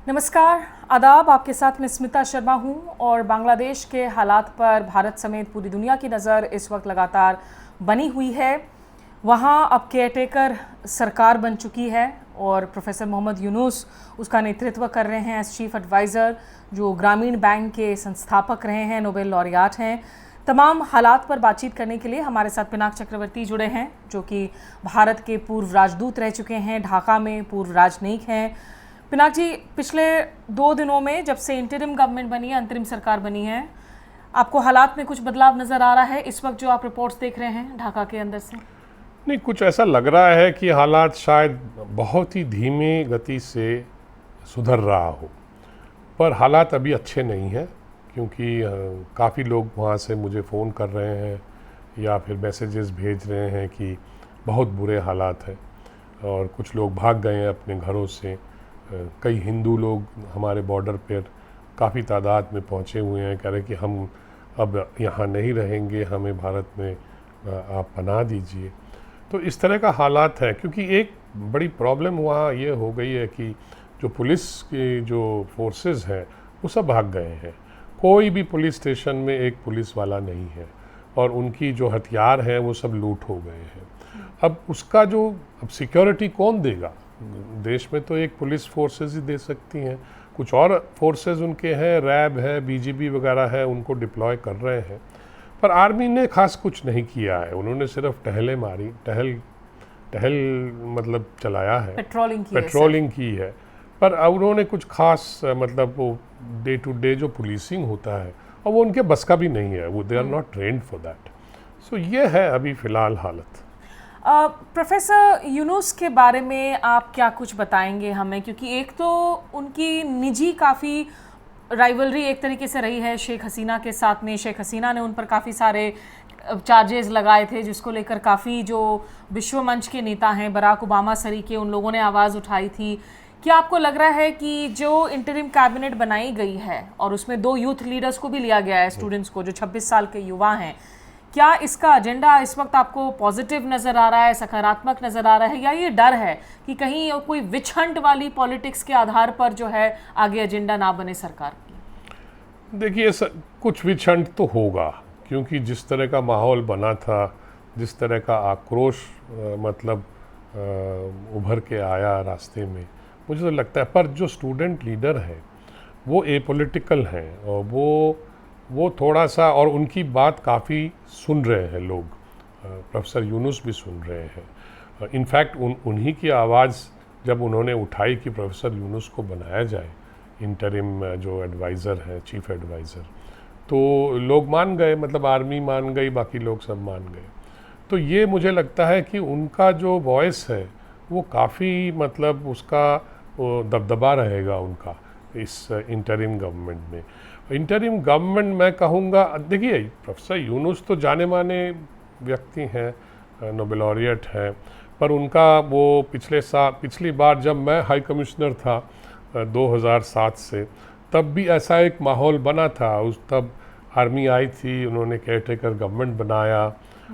नमस्कार, आदाब। आपके साथ मैं स्मिता शर्मा हूं और बांग्लादेश के हालात पर भारत समेत पूरी दुनिया की नज़र इस वक्त लगातार बनी हुई है। वहां अब केयरटेकर सरकार बन चुकी है और प्रोफेसर मोहम्मद यूनुस उसका नेतृत्व कर रहे हैं एज चीफ एडवाइज़र, जो ग्रामीण बैंक के संस्थापक रहे हैं, नोबेल लॉरियाट हैं। तमाम हालात पर बातचीत करने के लिए हमारे साथ पिनाक चक्रवर्ती जुड़े हैं, जो कि भारत के पूर्व राजदूत रह चुके हैं, ढाका में पूर्व राजनयिक हैं। पिनाक जी, पिछले 2 दिनों में जब से इंटरिम गवर्नमेंट बनी है, अंतरिम सरकार बनी है, आपको हालात में कुछ बदलाव नज़र आ रहा है इस वक्त जो आप रिपोर्ट्स देख रहे हैं ढाका के अंदर से? नहीं, कुछ ऐसा लग रहा है कि हालात शायद बहुत ही धीमी गति से सुधर रहा हो, पर हालात अभी अच्छे नहीं हैं क्योंकि काफ़ी लोग वहाँ से मुझे फ़ोन कर रहे हैं या फिर मैसेजेस भेज रहे हैं कि बहुत बुरे हालात हैं और कुछ लोग भाग गए हैं अपने घरों से। कई हिंदू लोग हमारे बॉर्डर पर काफ़ी तादाद में पहुँचे हुए हैं, कह रहे हैं कि हम अब यहाँ नहीं रहेंगे, हमें भारत में आप पनाह दीजिए। तो इस तरह का हालात है क्योंकि एक बड़ी प्रॉब्लम वहाँ ये हो गई है कि जो पुलिस की जो फोर्सेस हैं वो सब भाग गए हैं। कोई भी पुलिस स्टेशन में एक पुलिस वाला नहीं है और उनकी जो हथियार हैं वो सब लूट हो गए हैं। अब उसका जो अब सिक्योरिटी कौन देगा? देश में तो एक पुलिस फोर्सेस ही दे सकती हैं, कुछ और फोर्सेस उनके हैं, रैब है, बीजीबी वगैरह है, उनको डिप्लॉय कर रहे हैं। पर आर्मी ने खास कुछ नहीं किया है, उन्होंने सिर्फ टहल मतलब चलाया है, पेट्रोलिंग की है। पर उन्होंने कुछ खास मतलब वो डे टू डे जो पुलिसिंग होता है और वो उनके बस का भी नहीं है, वो they are not trend for that. So ये है अभी फ़िलहाल हालत। प्रोफेसर यूनुस के बारे में आप क्या कुछ बताएंगे हमें, क्योंकि एक तो उनकी निजी काफ़ी राइवलरी एक तरीके से रही है शेख हसीना के साथ में। शेख हसीना ने उन पर काफ़ी सारे चार्जेस लगाए थे, जिसको लेकर काफ़ी जो विश्व मंच के नेता हैं, बराक ओबामा सरीके, उन लोगों ने आवाज़ उठाई थी। क्या आपको लग रहा है कि जो इंटरिम कैबिनेट बनाई गई है और उसमें 2 यूथ लीडर्स को भी लिया गया है, स्टूडेंट्स को, जो 26 साल के युवा हैं, क्या इसका एजेंडा इस वक्त आपको पॉजिटिव नज़र आ रहा है, सकारात्मक नज़र आ रहा है, या ये डर है कि कहीं कोई विच हंट वाली पॉलिटिक्स के आधार पर जो है आगे एजेंडा ना बने सरकार की? देखिए, कुछ विच हंट तो होगा क्योंकि जिस तरह का माहौल बना था, जिस तरह का आक्रोश मतलब उभर के आया रास्ते में, मुझे तो लगता है। पर जो स्टूडेंट लीडर हैं वो एपॉलिटिकल हैं और वो थोड़ा सा, और उनकी बात काफ़ी सुन रहे हैं लोग, प्रोफेसर यूनुस भी सुन रहे हैं। इनफैक्ट उन्हीं की आवाज़ जब उन्होंने उठाई कि प्रोफेसर यूनुस को बनाया जाए इंटरिम जो एडवाइज़र है, चीफ एडवाइज़र, तो लोग मान गए, मतलब आर्मी मान गई, बाकी लोग सब मान गए। तो ये मुझे लगता है कि उनका जो वॉइस है वो काफ़ी मतलब उसका दबदबा रहेगा उनका इस इंटरिम गवर्नमेंट में। इंटरिम गवर्नमेंट मैं कहूँगा, देखिए प्रोफेसर यूनुस तो जाने माने व्यक्ति हैं, नोबेल लॉरिएट हैं, पर उनका वो पिछली बार जब मैं हाई कमिश्नर था 2007 से, तब भी ऐसा एक माहौल बना था। तब आर्मी आई थी, उन्होंने केयरटेकर गवर्नमेंट बनाया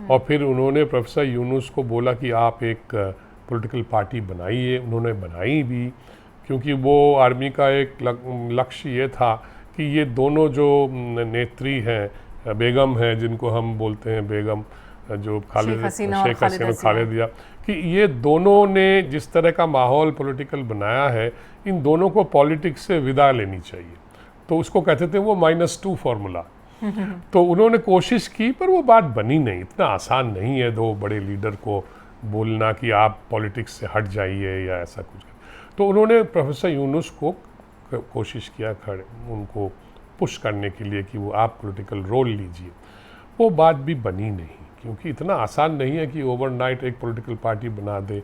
और फिर उन्होंने प्रोफेसर यूनुस को बोला कि आप एक पॉलिटिकल पार्टी बनाइए। उन्होंने बनाई भी क्योंकि वो आर्मी का एक लक्ष्य ये था कि ये दोनों जो नेत्री हैं, बेगम हैं, जिनको हम बोलते हैं बेगम, जो शेख हसीना खालिदा, कि ये दोनों ने जिस तरह का माहौल पॉलिटिकल बनाया है, इन दोनों को पॉलिटिक्स से विदा लेनी चाहिए। तो उसको कहते थे वो -2 फार्मूला। तो उन्होंने कोशिश की पर वो बात बनी नहीं। इतना आसान नहीं है 2 बड़े लीडर को बोलना कि आप पॉलिटिक्स से हट जाइए या ऐसा कुछ। तो उन्होंने प्रोफेसर यूनुस को कोशिश किया उनको पुश करने के लिए कि वो आप पॉलिटिकल रोल लीजिए। वो बात भी बनी नहीं क्योंकि इतना आसान नहीं है कि ओवरनाइट एक पॉलिटिकल पार्टी बना दे।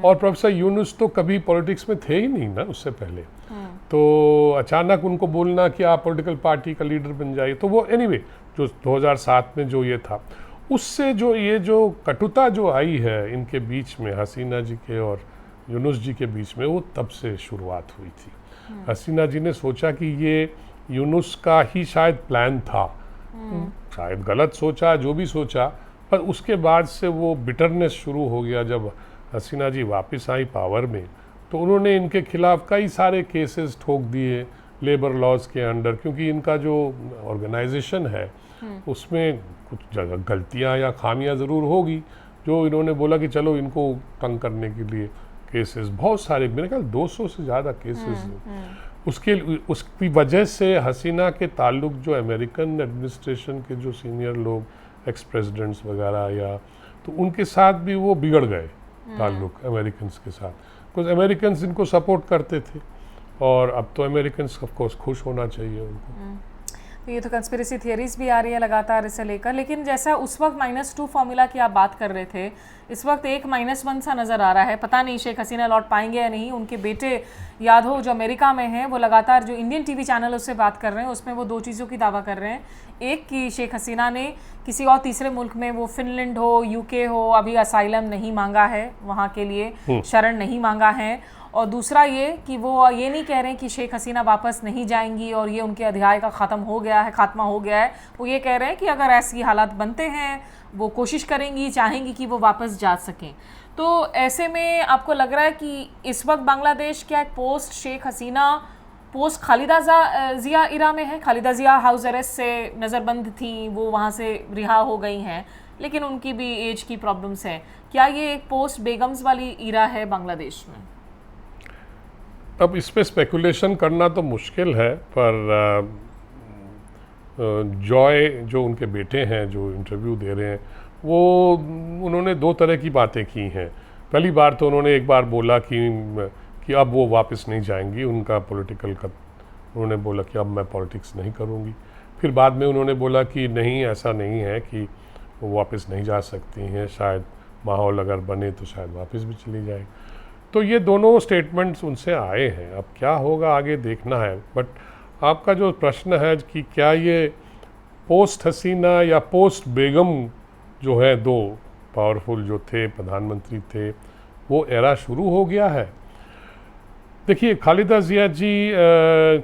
और प्रोफेसर यूनुस तो कभी पॉलिटिक्स में थे ही नहीं ना उससे पहले, तो अचानक उनको बोलना कि आप पॉलिटिकल पार्टी का लीडर बन जाइए, तो वो एनीवे जो 2007 में जो ये था, उससे जो ये जो कटुता जो आई है इनके बीच में, हसीना जी के और यूनुस जी के बीच में, वो तब से शुरुआत हुई थी। हसीना जी ने सोचा कि ये यूनुस का ही शायद प्लान था, शायद गलत सोचा, जो भी सोचा, पर उसके बाद से वो बिटरनेस शुरू हो गया। जब हसीना जी वापस आई पावर में, तो उन्होंने इनके खिलाफ कई सारे केसेस ठोक दिए लेबर लॉज के अंडर, क्योंकि इनका जो ऑर्गेनाइजेशन है उसमें कुछ जगह गलतियां या खामियां ज़रूर होगी, जो इन्होंने बोला कि चलो इनको तंग करने के लिए केसेस बहुत सारे, मेरे ख्याल 200 से ज़्यादा केसेस उसकी वजह से हसीना के ताल्लुक जो अमेरिकन एडमिनिस्ट्रेशन के जो सीनियर लोग एक्स प्रेसिडेंट्स वगैरह या तो उनके साथ भी वो बिगड़ गए ताल्लुक अमेरिकन्स के साथ, बिकॉज अमेरिकन्स इनको सपोर्ट करते थे और अब तो अमेरिकन्स ऑफ कोर्स खुश होना चाहिए उनको। तो ये तो कंस्पिरेसी थियरीज भी आ रही है लगातार इसे लेकर, लेकिन जैसा उस वक्त -2 फॉर्मूला की आप बात कर रहे थे, इस वक्त एक -1 सा नज़र आ रहा है। पता नहीं शेख हसीना लौट पाएंगे या नहीं। उनके बेटे यादव जो अमेरिका में हैं, वो लगातार जो इंडियन टीवी चैनल उससे बात कर रहे हैं, उसमें वो 2 चीज़ों की दावा कर रहे हैं। एक कि शेख हसीना ने किसी और तीसरे मुल्क में, वो फिनलैंड हो, यूके हो, अभी असाइलम नहीं मांगा है, वहाँ के लिए शरण नहीं मांगा है। और दूसरा ये कि वो ये नहीं कह रहे हैं कि शेख हसीना वापस नहीं जाएंगी और ये उनके अध्याय का खात्मा हो गया है। वो ये कह रहे हैं कि अगर ऐसी हालात बनते हैं वो कोशिश करेंगी, चाहेंगी कि वो वापस जा सकें। तो ऐसे में आपको लग रहा है कि इस वक्त बांग्लादेश क्या एक पोस्ट शेख हसीना, पोस्ट खालिदा जिया इरा में है? खालिदा जिया हाउस अरेस्ट से नज़रबंद थी, वो वहाँ से रिहा हो गई हैं, लेकिन उनकी भी एज की प्रॉब्लम्स है। क्या ये एक पोस्ट बेगम्स वाली इरा है बांग्लादेश में? अब इस पे स्पेकुलेशन करना तो मुश्किल है, पर जॉय जो उनके बेटे हैं जो इंटरव्यू दे रहे हैं, वो उन्होंने 2 तरह की बातें की हैं। पहली बार तो उन्होंने एक बार बोला कि अब वो वापस नहीं जाएंगी, उनका पॉलिटिकल का उन्होंने बोला कि अब मैं पॉलिटिक्स नहीं करूँगी। फिर बाद में उन्होंने बोला कि नहीं, ऐसा नहीं है कि वो वापस नहीं जा सकती हैं, शायद माहौल अगर बने तो शायद वापस भी चली जाए। तो ये दोनों स्टेटमेंट्स उनसे आए हैं, अब क्या होगा आगे देखना है। बट आपका जो प्रश्न है कि क्या ये पोस्ट हसीना या पोस्ट बेगम जो है, 2 पावरफुल जो थे प्रधानमंत्री थे, वो एरा शुरू हो गया है। देखिए, खालिदा जिया जी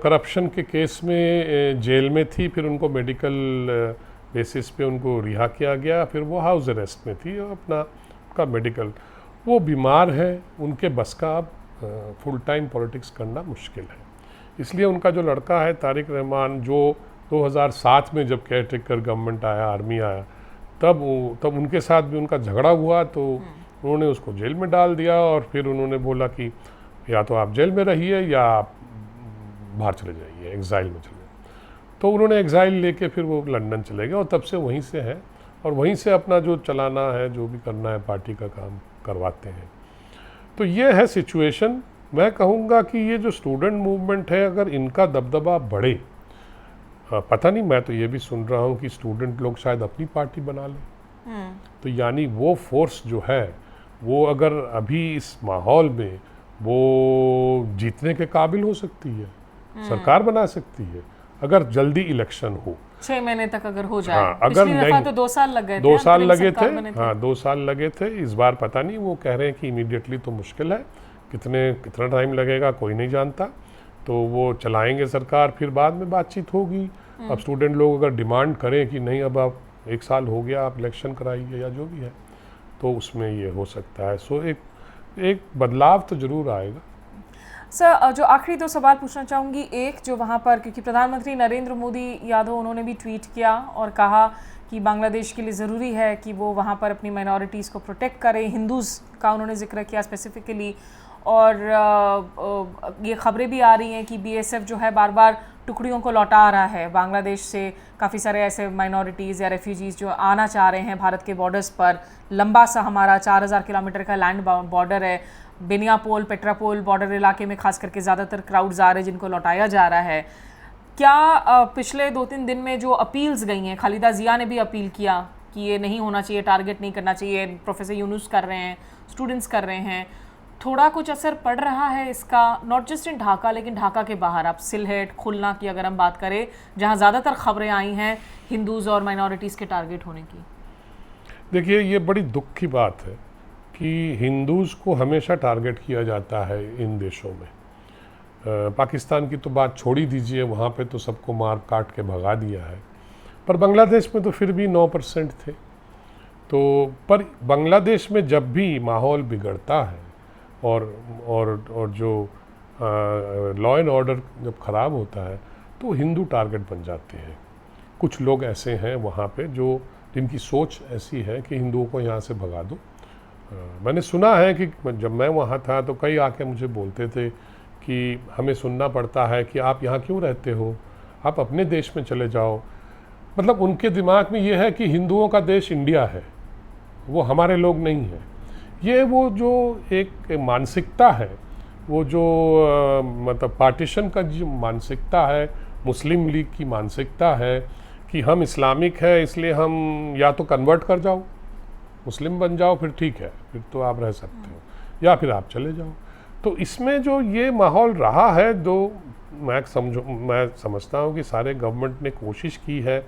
करप्शन के केस में जेल में थी, फिर उनको मेडिकल बेसिस पे उनको रिहा किया गया, फिर वो हाउस अरेस्ट में थी, अपना का मेडिकल, वो बीमार है, उनके बस का अब फुल टाइम पॉलिटिक्स करना मुश्किल है। इसलिए उनका जो लड़का है तारिक रहमान, जो 2007 में जब केयरटेकर गवर्नमेंट आया, आर्मी आया, तब उनके साथ भी उनका झगड़ा हुआ, तो उन्होंने उसको जेल में डाल दिया और फिर उन्होंने बोला कि या तो आप जेल में रहिए या आप बाहर चले जाइए, एग्ज़ाइल में चले जाइए। तो उन्होंने एग्ज़ाइल लेके फिर वो लंदन चले गए और तब से वहीं से हैं और वहीं से अपना जो चलाना है, जो भी करना है, पार्टी का काम करवाते हैं। तो ये है सिचुएशन। मैं कहूँगा कि ये जो स्टूडेंट मूवमेंट है, अगर इनका दबदबा बढ़े, पता नहीं, मैं तो ये भी सुन रहा हूँ कि स्टूडेंट लोग शायद अपनी पार्टी बना लें। तो यानी वो फोर्स जो है, वो अगर अभी इस माहौल में वो जीतने के काबिल हो सकती है, सरकार बना सकती है, अगर जल्दी इलेक्शन हो। 6 महीने तक अगर हो जाए। हाँ, अगर नहीं तो 2 साल लग गए थे। 2 साल लगे थे, हाँ 2 साल लगे थे। इस बार पता नहीं, वो कह रहे हैं कि इमीडिएटली तो मुश्किल है, कितना टाइम लगेगा कोई नहीं जानता। तो वो चलाएंगे सरकार, फिर बाद में बातचीत होगी। अब स्टूडेंट लोग अगर डिमांड करें कि नहीं, अब आप 1 साल हो गया, आप इलेक्शन कराइए या जो भी है, तो उसमें ये हो सकता है। सो एक बदलाव तो ज़रूर आएगा। सर, जो आखिरी 2 सवाल पूछना चाहूँगी, एक जो वहाँ पर, क्योंकि प्रधानमंत्री नरेंद्र मोदी यादव, उन्होंने भी ट्वीट किया और कहा कि बांग्लादेश के लिए ज़रूरी है कि वो वहाँ पर अपनी माइनॉरिटीज़ को प्रोटेक्ट करें, हिंदूज़ का उन्होंने जिक्र किया स्पेसिफिकली। और ये खबरें भी आ रही हैं कि BSF जो है बार बार टुकड़ियों को लौटा रहा है बांग्लादेश से। काफ़ी सारे ऐसे माइनॉरिटीज़ या रेफ्यूजीज़ जो आना चाह रहे हैं भारत के बॉर्डर्स पर। लंबा सा हमारा 4000 किलोमीटर का लैंड बॉर्डर है। बेनियापोल, पेट्रापोल बॉर्डर इलाके में खास करके ज़्यादातर क्राउड्स आ रहे हैं जिनको लौटाया जा रहा है। क्या पिछले 2-3 दिन में जो अपील्स गई हैं, खालिदा जिया ने भी अपील किया कि ये नहीं होना चाहिए, टारगेट नहीं करना चाहिए, प्रोफेसर यूनुस कर रहे हैं, स्टूडेंट्स कर रहे हैं, थोड़ा कुछ असर पड़ रहा है इसका? नॉट जस्ट इन ढाका, लेकिन ढाका के बाहर, आप सिलहेट, खुलना की अगर हम बात करें, जहां ज़्यादातर खबरें आई हैं हिंदूज़ और माइनॉरिटीज़ के टारगेट होने की। देखिए, ये बड़ी दुख की बात है कि हिंदूज़ को हमेशा टारगेट किया जाता है इन देशों में। पाकिस्तान की तो बात छोड़ ही दीजिए, वहाँ पे तो सबको मार काट के भगा दिया है, पर बांग्लादेश में तो फिर भी 9% थे। तो पर बांग्लादेश में जब भी माहौल बिगड़ता है, और जो लॉ एंड ऑर्डर जब ख़राब होता है तो हिंदू टारगेट बन जाते हैं। कुछ लोग ऐसे हैं वहाँ पे जिनकी सोच ऐसी है कि हिंदुओं को यहाँ से भगा दो। मैंने सुना है कि जब मैं वहाँ था तो कई आके मुझे बोलते थे कि हमें सुनना पड़ता है कि आप यहाँ क्यों रहते हो, आप अपने देश में चले जाओ। मतलब उनके दिमाग में ये है कि हिंदुओं का देश इंडिया है, वो हमारे लोग नहीं हैं। ये वो जो एक मानसिकता है, वो जो मतलब पार्टीशन का जो मानसिकता है, मुस्लिम लीग की मानसिकता है कि हम इस्लामिक है इसलिए हम या तो कन्वर्ट कर जाओ, मुस्लिम बन जाओ, फिर ठीक है, फिर तो आप रह सकते हो, या फिर आप चले जाओ। तो इसमें जो ये माहौल रहा है, मैं समझता हूँ कि सारे गवर्नमेंट ने कोशिश की है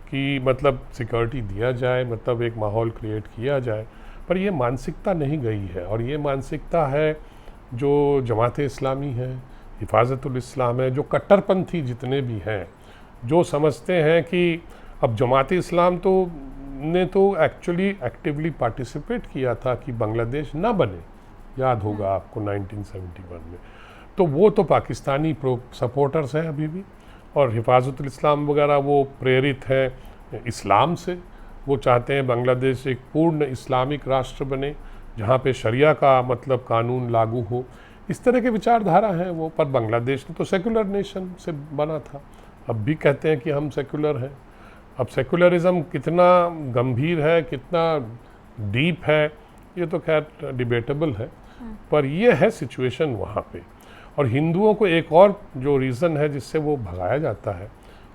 कि मतलब सिक्योरिटी दिया जाए, मतलब एक माहौल क्रिएट किया जाए, पर ये मानसिकता नहीं गई है। और ये मानसिकता है जो जमात इस्लामी है, हिफाजतुल इस्लाम है, जो कट्टरपंथी जितने भी हैं, जो समझते हैं कि अब जमात इस्लाम ने तो एक्चुअली एक्टिवली पार्टिसिपेट किया था कि बांग्लादेश ना बने, याद होगा आपको 1971 में। तो वो तो पाकिस्तानी सपोर्टर्स हैं अभी भी, और हिफाजतुल इस्लाम वगैरह वो प्रेरित हैं इस्लाम से। वो चाहते हैं बांग्लादेश एक पूर्ण इस्लामिक राष्ट्र बने जहाँ पे शरिया का मतलब कानून लागू हो। इस तरह के विचारधारा हैं वो। पर बांग्लादेश तो सेकुलर नेशन से बना था, अब भी कहते हैं कि हम सेकुलर हैं। अब सेकुलरिज्म कितना गंभीर है, कितना डीप है, ये तो खैर डिबेटेबल है, पर ये है सिचुएशन वहाँ पे। और हिंदुओं को एक और जो रीज़न है जिससे वो भगाया जाता है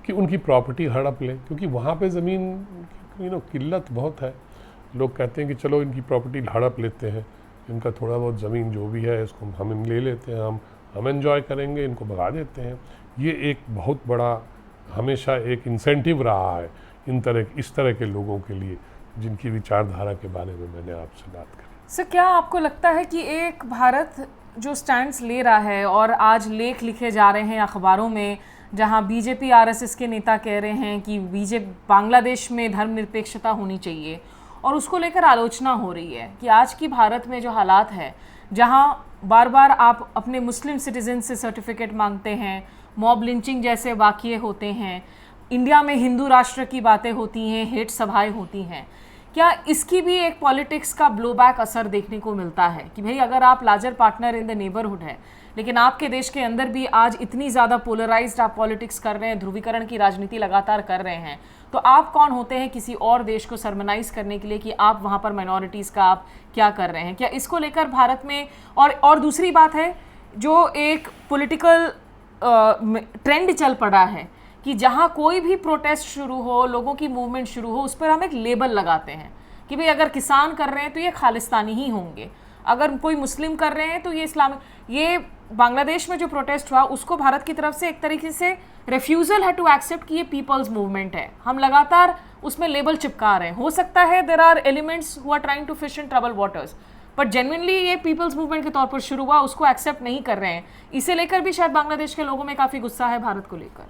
कि उनकी प्रॉपर्टी हड़प लें, क्योंकि वहाँ पे ज़मीन किल्लत बहुत है। लोग कहते हैं कि चलो इनकी प्रॉपर्टी हड़प लेते हैं, इनका थोड़ा बहुत ज़मीन जो भी है इसको हम ले लेते हैं, हम एंजॉय करेंगे, इनको भगा देते हैं। ये एक बहुत बड़ा हमेशा एक इंसेंटिव रहा है इस तरह के लोगों के लिए, जिनकी विचारधारा के बारे में मैंने आपसे बात करी। सर, क्या आपको लगता है कि एक भारत जो स्टैंड्स ले रहा है और आज लेख लिखे जा रहे हैं अखबारों में, जहां बीजेपी आरएसएस के नेता कह रहे हैं कि बांग्लादेश में धर्मनिरपेक्षता होनी चाहिए, और उसको लेकर आलोचना हो रही है कि आज की भारत में जो हालात है, जहां बार बार आप अपने मुस्लिम सिटीजन से सर्टिफिकेट मांगते हैं, मॉब लिंचिंग जैसे वाक़ये होते हैं, इंडिया में हिंदू राष्ट्र की बातें होती हैं, हेट सभाएं होती हैं, क्या इसकी भी एक पॉलिटिक्स का ब्लोबैक असर देखने को मिलता है कि भाई अगर आप larger partner in the neighbourhood है, लेकिन आपके देश के अंदर भी आज इतनी ज़्यादा पोलराइज्ड आप पॉलिटिक्स कर रहे हैं, ध्रुवीकरण की राजनीति लगातार कर रहे हैं, तो आप कौन होते हैं किसी और देश को सरमनाइज करने के लिए कि आप वहाँ पर माइनॉरिटीज़ का आप क्या कर रहे हैं? क्या इसको लेकर भारत में और दूसरी बात है, जो एक पॉलिटिकल ट्रेंड चल पड़ा है कि जहाँ कोई भी प्रोटेस्ट शुरू हो, लोगों की मूवमेंट शुरू हो, उस पर हम एक लेबल लगाते हैं कि भाई अगर किसान कर रहे हैं तो ये खालिस्तानी ही होंगे, अगर कोई मुस्लिम कर रहे हैं तो ये इस्लामिक। ये बांग्लादेश में जो प्रोटेस्ट हुआ उसको भारत की तरफ से एक तरीके से रिफ्यूज़ल है टू एक्सेप्ट कि ये पीपल्स मूवमेंट है। हम लगातार उसमें लेबल चिपका रहे हैं। हो सकता है there are elements who are trying to fish in trouble waters, but genuinely ये पीपल्स मूवमेंट के तौर पर शुरू हुआ, उसको एक्सेप्ट नहीं कर रहे हैं। इसे लेकर भी शायद बांग्लादेश के लोगों में काफ़ी गुस्सा है भारत को लेकर।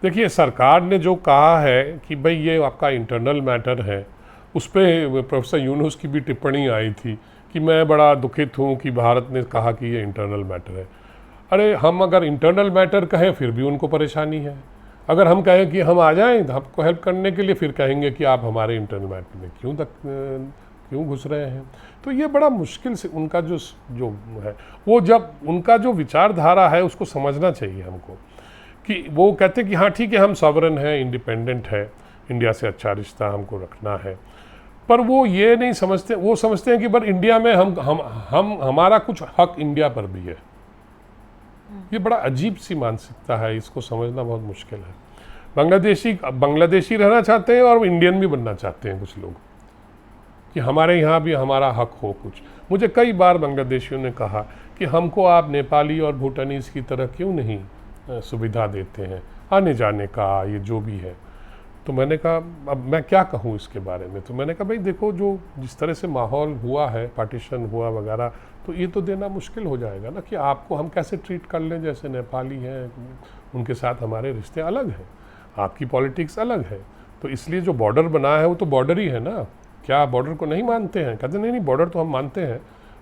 देखिए, सरकार ने जो कहा है कि भाई ये आपका इंटरनल मैटर है, उस पर प्रोफेसर यूनुस की भी टिप्पणी आई थी कि मैं बड़ा दुखित हूँ कि भारत ने कहा कि ये इंटरनल मैटर है। अरे, हम अगर इंटरनल मैटर कहें फिर भी उनको परेशानी है, अगर हम कहें कि हम आ जाएं आपको हेल्प करने के लिए, फिर कहेंगे कि आप हमारे इंटरनल मैटर में क्यों घुस रहे हैं। तो ये बड़ा मुश्किल से उनका जो है, वो जब उनका जो विचारधारा है उसको समझना चाहिए हमको, कि वो कहते हैं कि हाँ ठीक है, हम सॉवरन हैं, इंडिपेंडेंट है, इंडिया से अच्छा रिश्ता हमको रखना है, पर वो ये नहीं समझते, वो समझते हैं कि बस इंडिया में हमारा कुछ हक इंडिया पर भी है। ये बड़ा अजीब सी मानसिकता है, इसको समझना बहुत मुश्किल है। बांग्लादेशी रहना चाहते हैं और इंडियन भी बनना चाहते हैं कुछ लोग, कि हमारे यहाँ भी हमारा हक हो कुछ। मुझे कई बार बांग्लादेशियों ने कहा कि हमको आप नेपाली और भूटानीज की तरह क्यों नहीं सुविधा देते हैं आने जाने का, ये जो भी है। तो मैंने कहा अब मैं क्या कहूँ इसके बारे में। तो मैंने कहा भाई देखो, जो जिस तरह से माहौल हुआ है, पार्टीशन हुआ वगैरह, तो ये तो देना मुश्किल हो जाएगा ना, कि आपको हम कैसे ट्रीट कर लें। जैसे नेपाली हैं, उनके साथ हमारे रिश्ते अलग हैं, आपकी पॉलिटिक्स अलग है, तो इसलिए जो बॉर्डर बना है वो तो बॉर्डर ही है ना। क्या बॉर्डर को नहीं मानते हैं? कहते नहीं, बॉर्डर तो हम मानते हैं,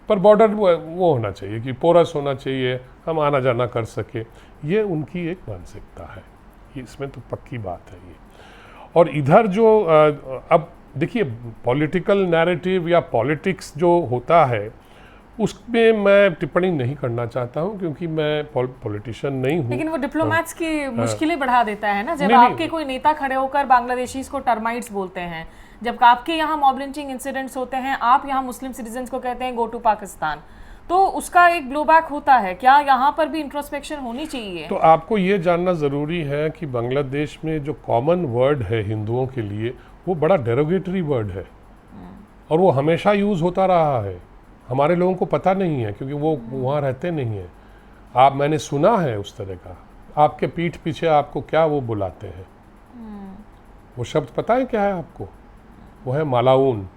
पर बॉर्डर वो होना चाहिए कि पोरस होना चाहिए, हम आना जाना कर सके। ये उनकी एक मानसिकता है, इसमें तो पक्की बात है ये। और इधर जो अब देखिए पॉलिटिकल नैरेटिव या पॉलिटिक्स जो होता है उसमें मैं टिप्पणी नहीं करना चाहता हूं, क्योंकि मैं पॉलिटिशियन नहीं हूं। लेकिन वो डिप्लोमैट्स की मुश्किलें बढ़ा देता है ना, जब नहीं, आपके कोई नेता खड़े होकर बांग्लादेशीज को टर्माइट्स बोलते हैं, जब आपके यहाँ मॉब लिंचिंग इंसिडेंट्स होते हैं, आप यहाँ मुस्लिम सिटीजन्स को कहते हैं गो टू पाकिस्तान, तो उसका एक ब्लोबैक होता है। क्या यहाँ पर भी इंट्रोस्पेक्शन होनी चाहिए? तो आपको ये जानना ज़रूरी है कि बांग्लादेश में जो कॉमन वर्ड है हिंदुओं के लिए वो बड़ा डेरोगेटरी वर्ड है, और वो हमेशा यूज़ होता रहा है। हमारे लोगों को पता नहीं है क्योंकि वो वहाँ रहते नहीं हैं। मैंने सुना है उस तरह का, आपके पीठ पीछे आपको क्या वो बुलाते हैं, वो शब्द पता है क्या है आपको? वो है मालाउन।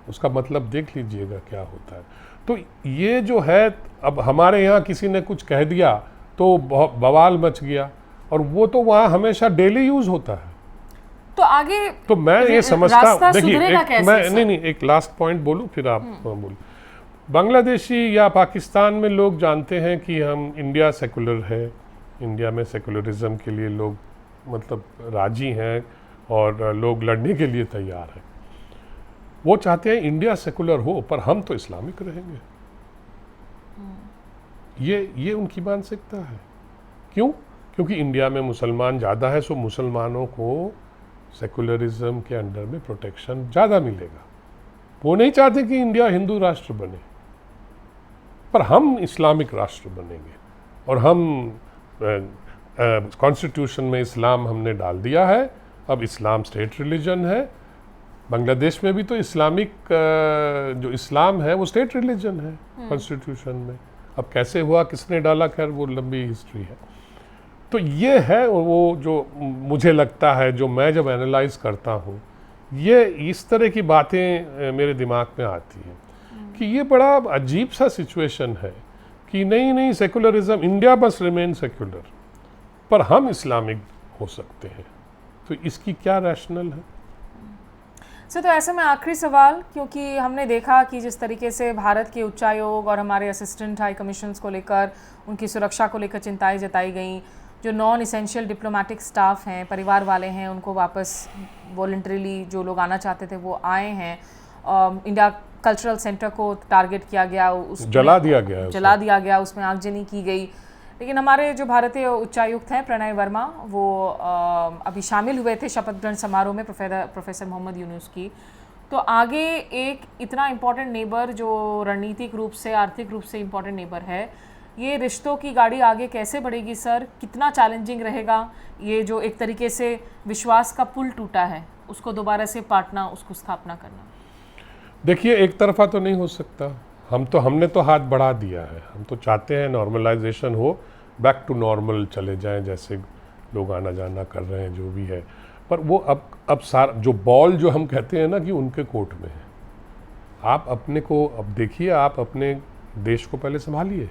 उसका मतलब देख लीजिएगा क्या होता है। तो ये जो है, अब हमारे यहाँ किसी ने कुछ कह दिया तो बवाल मच गया, और वो तो वहाँ हमेशा डेली यूज होता है। तो आगे तो मैं ये समझता हूँ, देखिए मैं एक लास्ट पॉइंट बोलूँ फिर आप बोलो। बांग्लादेशी या पाकिस्तान में लोग जानते हैं कि हम इंडिया सेकुलर है, इंडिया में सेकुलरिज्म के लिए लोग मतलब राजी हैं और लोग लड़ने के लिए तैयार हैं। वो चाहते हैं इंडिया सेकुलर हो पर हम तो इस्लामिक रहेंगे। ये उनकी मानसिकता है। क्यों? क्योंकि इंडिया में मुसलमान ज़्यादा है, सो मुसलमानों को सेकुलरिज्म के अंडर में प्रोटेक्शन ज़्यादा मिलेगा। वो नहीं चाहते कि इंडिया हिंदू राष्ट्र बने, पर हम इस्लामिक राष्ट्र बनेंगे, और हम कॉन्स्टिट्यूशन में इस्लाम हमने डाल दिया है। अब इस्लाम स्टेट रिलीजन है। बांग्लादेश में भी तो इस्लामिक जो इस्लाम है वो स्टेट रिलीजन है कॉन्स्टिट्यूशन में। अब कैसे हुआ, किसने डाला, खैर वो लंबी हिस्ट्री है। तो ये है वो जो मुझे लगता है, जो मैं जब एनालाइज करता हूँ, ये इस तरह की बातें मेरे दिमाग में आती हैं कि ये बड़ा अजीब सा सिचुएशन है कि नहीं secularism, India must remain secular, पर हम इस्लामिक हो सकते हैं। तो इसकी क्या रैशनल है? सर, तो ऐसे में आखिरी सवाल, क्योंकि हमने देखा कि जिस तरीके से भारत के उच्चायोग और हमारे असिस्टेंट हाई कमीशंस को लेकर, उनकी सुरक्षा को लेकर चिंताएं जताई गई, जो नॉन इसेंशियल डिप्लोमेटिक स्टाफ हैं, परिवार वाले हैं, उनको वापस वॉलंटरीली जो लोग आना चाहते थे वो आए हैं। इंडिया कल्चरल सेंटर को टारगेट किया गया, जला दिया गया, उसमें आगजनी की गई। लेकिन हमारे जो भारतीय उच्चायुक्त हैं प्रणय वर्मा, वो अभी शामिल हुए थे शपथ ग्रहण समारोह में प्रोफेसर मोहम्मद यूनुस की। तो आगे एक इतना इम्पोर्टेंट नेबर जो रणनीतिक रूप से, आर्थिक रूप से इम्पोर्टेंट नेबर है, ये रिश्तों की गाड़ी आगे कैसे बढ़ेगी सर? कितना चैलेंजिंग रहेगा ये जो एक तरीके से विश्वास का पुल टूटा है, उसको दोबारा से पाटना, उसको स्थापना करना? देखिए, एक तरफा तो नहीं हो सकता। हमने तो हाथ बढ़ा दिया है। हम तो चाहते हैं नॉर्मलाइजेशन हो, बैक टू नॉर्मल चले जाएं, जैसे लोग आना जाना कर रहे हैं, जो भी है। पर वो अब सारा जो बॉल जो हम कहते हैं ना कि उनके कोर्ट में है। आप अपने को अब देखिए, आप अपने देश को पहले संभालिए,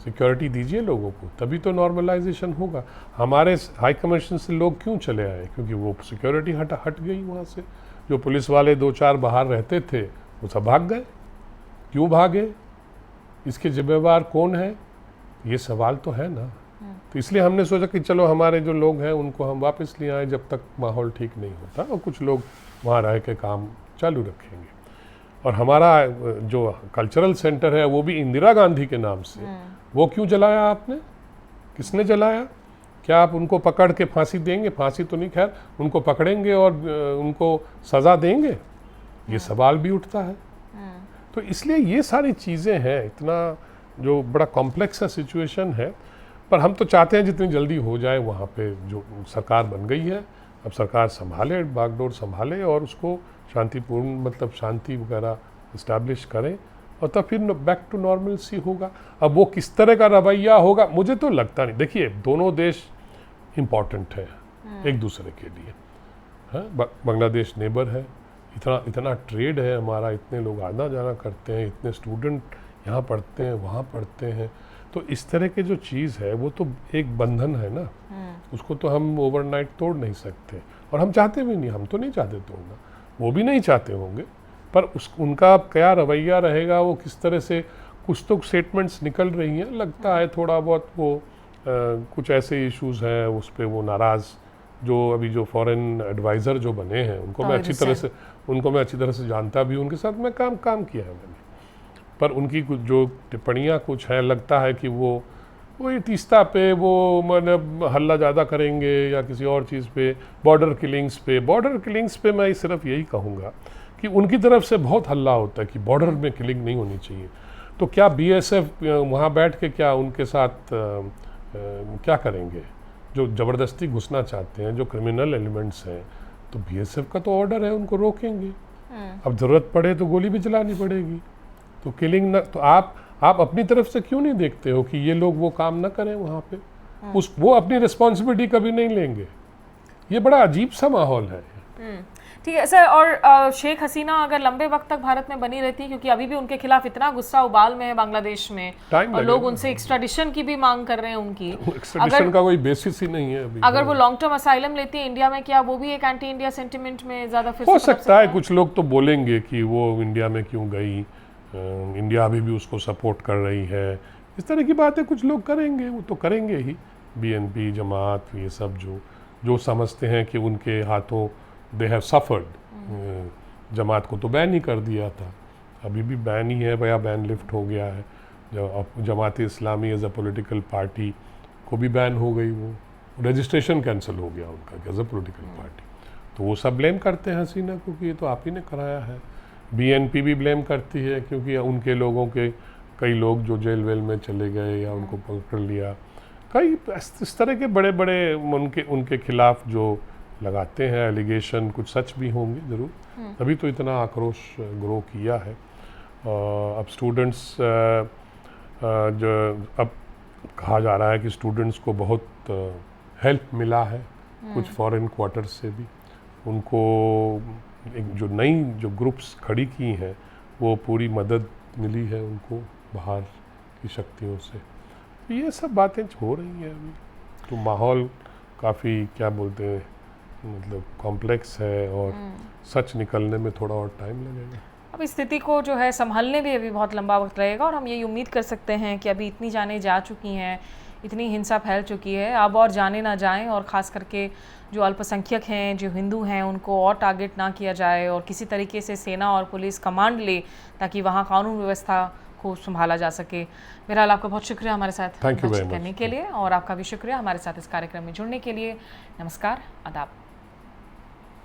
सिक्योरिटी दीजिए लोगों को, तभी तो नॉर्मलाइजेशन होगा। हमारे हाई कमीशन से लोग क्यों चले आए? क्योंकि वो सिक्योरिटी हट गई वहाँ से। जो पुलिस वाले 2-4 बाहर रहते थे वो सब भाग गए। क्यों भागे? इसके जिम्मेवार कौन है? ये सवाल तो है ना। तो इसलिए हमने सोचा कि चलो हमारे जो लोग हैं उनको हम वापस ले आए जब तक माहौल ठीक नहीं होता, और कुछ लोग वहाँ रह के काम चालू रखेंगे। और हमारा जो कल्चरल सेंटर है वो भी इंदिरा गांधी के नाम से, वो क्यों जलाया आपने? किसने जलाया? क्या आप उनको पकड़ के फांसी देंगे? फांसी तो नहीं, खैर उनको पकड़ेंगे और उनको सज़ा देंगे? ये सवाल भी उठता है। तो इसलिए ये सारी चीज़ें हैं, इतना जो बड़ा कॉम्प्लेक्स सा सिचुएशन है। पर हम तो चाहते हैं जितनी जल्दी हो जाए। वहाँ पे जो सरकार बन गई है, अब सरकार संभाले, बागडोर संभाले और उसको शांतिपूर्ण, मतलब शांति वगैरह इस्टेब्लिश करें, और तब फिर बैक टू नॉर्मल सी होगा। अब वो किस तरह का रवैया होगा मुझे तो लगता नहीं। देखिए, दोनों देश इम्पॉर्टेंट है एक दूसरे के लिए। हाँ, बांग्लादेश नेबर है, इतना ट्रेड है हमारा, इतने लोग आना जाना करते हैं, इतने स्टूडेंट यहाँ पढ़ते हैं, वहाँ पढ़ते हैं। तो इस तरह के जो चीज़ है वो तो एक बंधन है ना, उसको तो हम ओवरनाइट तोड़ नहीं सकते, और हम चाहते भी नहीं। हम तो नहीं चाहते तोड़ना, वो भी नहीं चाहते होंगे, पर उनका क्या रवैया रहेगा, वो किस तरह से, कुछ तो स्टेटमेंट्स निकल रही हैं, लगता है थोड़ा बहुत वो कुछ ऐसे इश्यूज हैं उस पर वो नाराज़, जो अभी जो फॉरेन एडवाइज़र जो बने हैं उनको मैं अच्छी तरह से जानता भी हूँ, उनके साथ मैं काम किया है मैंने, पर उनकी कुछ जो टिप्पणियाँ कुछ हैं, लगता है कि वो ये तीस्ता पे वो मतलब हल्ला ज़्यादा करेंगे या किसी और चीज़ पे, बॉर्डर किलिंग्स पे मैं सिर्फ यही कहूँगा कि उनकी तरफ से बहुत हल्ला होता है कि बॉर्डर में किलिंग नहीं होनी चाहिए। तो क्या बीएसएफ वहाँ बैठ के क्या उनके साथ क्या करेंगे? जो ज़बरदस्ती घुसना चाहते हैं, जो क्रिमिनल एलिमेंट्स हैं, तो बीएसएफ का तो ऑर्डर है, उनको रोकेंगे। अब ज़रूरत पड़े तो गोली भी चलानी पड़ेगी। तो किलिंग ना, तो आप अपनी तरफ से क्यों नहीं देखते हो कि ये लोग वो काम ना करें वहाँ पे? वो अपनी रिस्पॉन्सिबिलिटी कभी नहीं लेंगे। ये बड़ा अजीब सा माहौल है। ठीक है सर। और शेख हसीना अगर लंबे वक्त तक भारत में बनी रहती, क्योंकि अभी भी उनके खिलाफ इतना गुस्सा उबाल में है बांग्लादेश में, और लोग उनसे एक्स्ट्राडिशन की भी मांग कर रहे हैं उनकी, एक्स्ट्राडिशन का कोई बेसिस ही नहीं है अभी। अगर वो लॉन्ग टर्म असाइलम लेती है इंडिया में, क्या वो भी एक एंटी इंडिया सेंटिमेंट में ज्यादा फिर हो सकता है? कुछ लोग तो बोलेंगे कि वो इंडिया में क्यों गई, इंडिया अभी भी उसको सपोर्ट कर रही है, इस तरह की बातें कुछ लोग करेंगे, वो तो करेंगे ही। बीएनपी, जमात, ये सब जो समझते हैं कि उनके हाथों दे हैव सफर्ड। जमात को तो बैन ही कर दिया था, अभी भी बैन ही है, भैया बैन लिफ्ट हो गया है। Jamaat Islami as a political party को भी बैन हो गई, वो रजिस्ट्रेशन कैंसिल हो गया उनका एज अ पॉलिटिकल पार्टी। तो वो सब ब्लेम करते हैं हसीना को कि ये तो आप ही ने कराया है। बीएनपी भी ब्लेम करती है क्योंकि उनके लोगों के कई लोग जो जेल वेल में चले गए या उनको पकड़ लिया, कई इस तरह के बड़े बड़े उनके खिलाफ जो लगाते हैं एलिगेशन, कुछ सच भी होंगे ज़रूर, तभी तो इतना आक्रोश ग्रो किया है। अब स्टूडेंट्स जो अब कहा जा रहा है कि स्टूडेंट्स को बहुत हेल्प मिला है कुछ फॉरेन क्वार्टर्स से भी, उनको एक जो नई जो ग्रुप्स खड़ी की हैं वो पूरी मदद मिली है उनको बाहर की शक्तियों से। ये सब बातें हो रही हैं अभी, तो माहौल काफ़ी क्या बोलते हैं मतलब कॉम्प्लेक्स है और सच निकलने में थोड़ा और टाइम लगेगा। अब इस स्थिति को जो है संभालने भी अभी बहुत लंबा वक्त लगेगा, और हम ये उम्मीद कर सकते हैं कि अभी इतनी जानें जा चुकी हैं, इतनी हिंसा फैल चुकी है, अब और जाने ना जाएं, और ख़ास करके जो अल्पसंख्यक हैं, जो हिंदू हैं, उनको और टारगेट ना किया जाए, और किसी तरीके से सेना और पुलिस कमांड ले ताकि वहाँ कानून व्यवस्था को संभाला जा सके। बहरहाल आपका बहुत शुक्रिया हमारे साथ बातचीत करने के लिए, और आपका भी शुक्रिया हमारे साथ इस कार्यक्रम में जुड़ने के लिए। नमस्कार, आदाब।